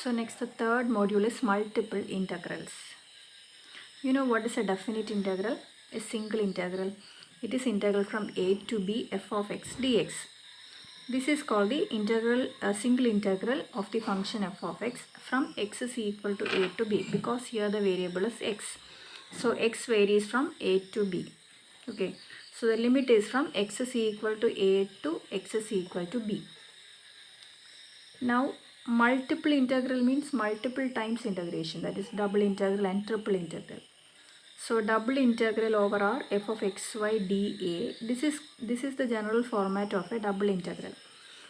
So next, the third module is multiple integrals. You know what is a definite integral? A single integral. It is integral from a to b f of x dx. This is called the integral, single integral of the function f of x from x is equal to a to b, because here the variable is x. So x varies from a to b. Okay. So the limit is from x is equal to a to x is equal to b. Now multiple integral means multiple times integration, that is double integral and triple integral. So double integral over r f of xy dA, this is the general format of a double integral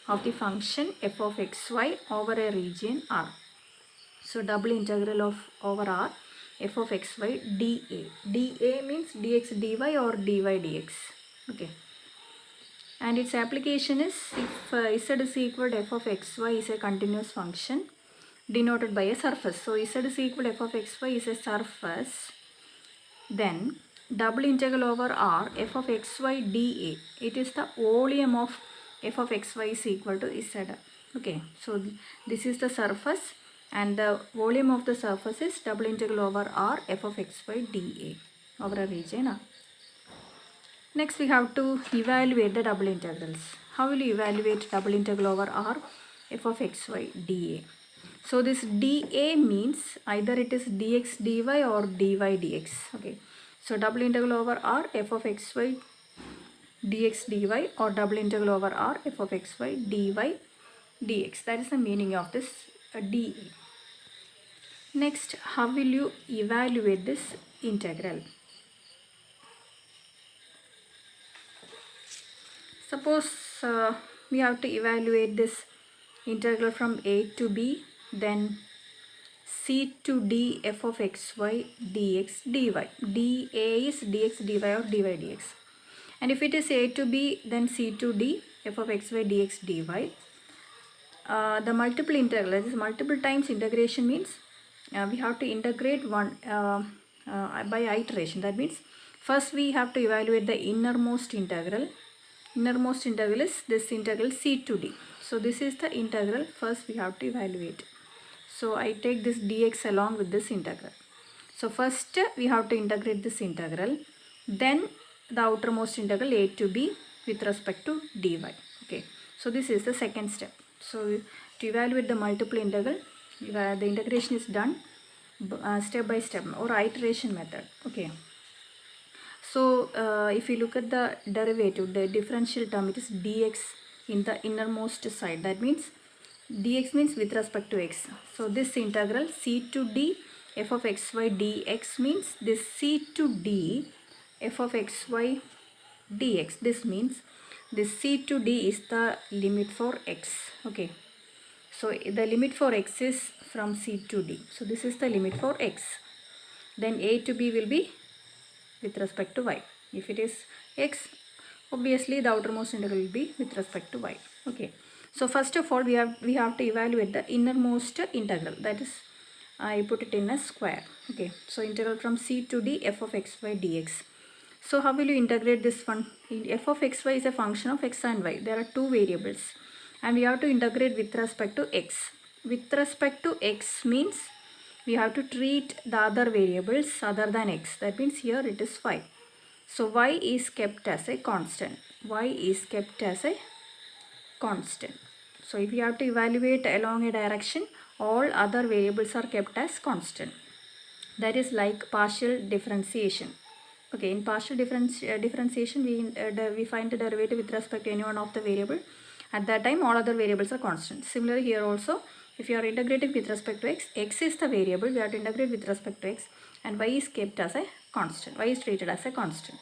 of the function f of xy over a region R. So double integral of over R f of xy dA. dA means dx dy or dy dx. Okay. And its application is if z is equal to f of xy is a continuous function denoted by a surface. So z is equal to f of xy is a surface. Then double integral over R f of xy dA. It is the volume of f of xy is equal to z. Okay, so this is the surface and the volume of the surface is double integral over R f of xy dA over a region R. Next we have to evaluate the double integrals. How will you evaluate double integral over R f of xy dA? So this dA means either it is dx dy or dy dx. Okay. So double integral over R f of xy dx dy or double integral over R f of xy dy dx. That is the meaning of this dA. Next, how will you evaluate this integral? Suppose we have to evaluate this integral from a to b, then c to d f of xy dx dy. dA is dx dy or dy dx. And if it is a to b, then c to d f of xy dx dy. The multiple integral, that is multiple times integration, means we have to integrate one by iteration. That means first we have to evaluate the innermost integral. Innermost integral is this integral c to d. So this is the integral first we have to evaluate. So I take this dx along with this integral. So first we have to integrate this integral, then the outermost integral a to b with respect to dy. Okay. So this is the second step. So to evaluate the multiple integral, the integration is done step by step or iteration method. Okay. So if you look at the derivative, the differential term, it is dx in the innermost side. That means dx means with respect to x. So this integral c to d f of xy dx means this c to d f of xy dx. This means this c to d is the limit for x. Okay. So the limit for x is from c to d. So this is the limit for x. Then a to b will be with respect to y. If it is x, obviously the outermost integral will be with respect to y. Okay. So first of all we have to evaluate the innermost integral, that is I put it in a square. Okay. So integral from c to d f of xy dx. So how will you integrate this one? F of xy is a function of x and y. There are two variables and we have to integrate with respect to x. With respect to x means we have to treat the other variables other than x. That means here it is 5. So y is kept as a constant. Y is kept as a constant. So if you have to evaluate along a direction, all other variables are kept as constant. That is like partial differentiation. Okay, in partial differentiation we find the derivative with respect to any one of the variable. At that time all other variables are constant. Similarly here also, if you are integrating with respect to x, x is the variable, we have to integrate with respect to x, and y is kept as a constant. Y is treated as a constant.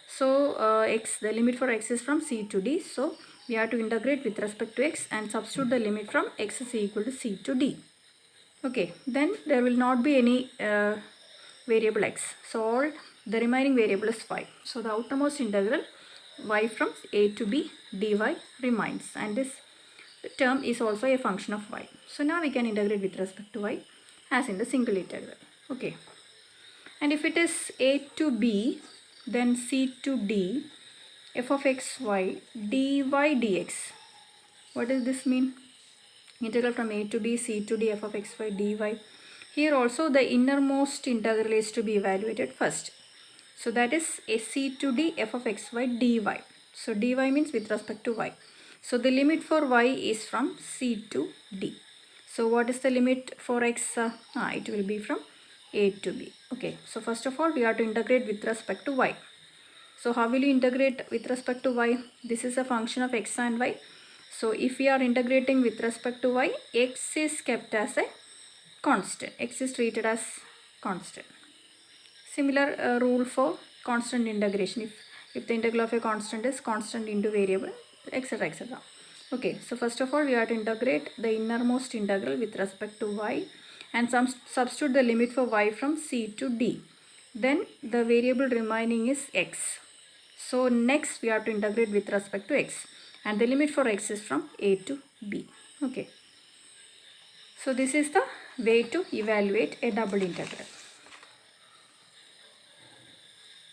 So x, the limit for x is from c to d. So we have to integrate with respect to x and substitute the limit from x is equal to c to d. Okay, then there will not be any variable x. So all the remaining variable is 5. So the outermost integral y from a to b dy remains, and this term is also a function of y. So now we can integrate with respect to y as in the single integral. Okay. And if it is a to b, then c to d f of xy dy dx. What does this mean? integral from a to b c to d f of x y dy. Here also the innermost integral is to be evaluated first. So that is a c to d f of x y dy. So dy means with respect to y. So the limit for y is from c to d. So what is the limit for x? It will be from a to b. Okay, so first of all we have to integrate with respect to y. So how will you integrate with respect to y? This is a function of x and y. So if we are integrating with respect to y, x is kept as a constant. X is treated as constant. Similar rule for constant integration. If the integral of a constant is constant into variable, etc. etc. Okay, so first of all we have to integrate the innermost integral with respect to y and substitute the limit for y from c to d. Then the variable remaining is x. So next we have to integrate with respect to x and the limit for x is from a to b. Okay. So this is the way to evaluate a double integral.